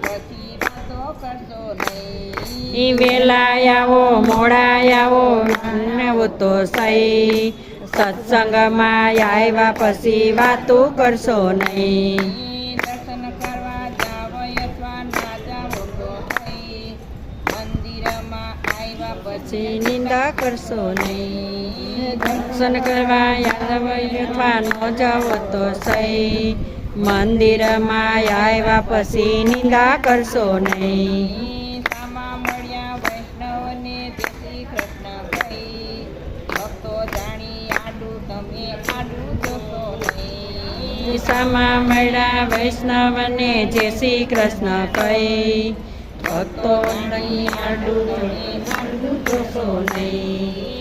પછી વાતો કરશો નહીં. ઈ વેલા આવો મોડા આવો આવો તો સહી, સત્સંગમાં આવ્યા પછી વાતું કરશો નહીં. દર્શન કરવા જાવ અથવા ના જાવ તો થઈ, મંદિરમાં આવ્યા પછી નિંદા કરશો નહીં. દર્શન કરવા યાદવ અથવા ન જાઓ તો સહી, મંદિરમાં આવ્યા પછી નિંદા કરશો નહીં. સામા મળ્યા વૈષ્ણવને જય શ્રી કૃષ્ણ કહી, ભક્તો જાણી આડું તમે આડું જોશો નહીં. સામા મળ્યા વૈષ્ણવને જય શ્રી કૃષ્ણ કહી, ભક્તો નહીં આડું તમે આડું જોશો નહીં.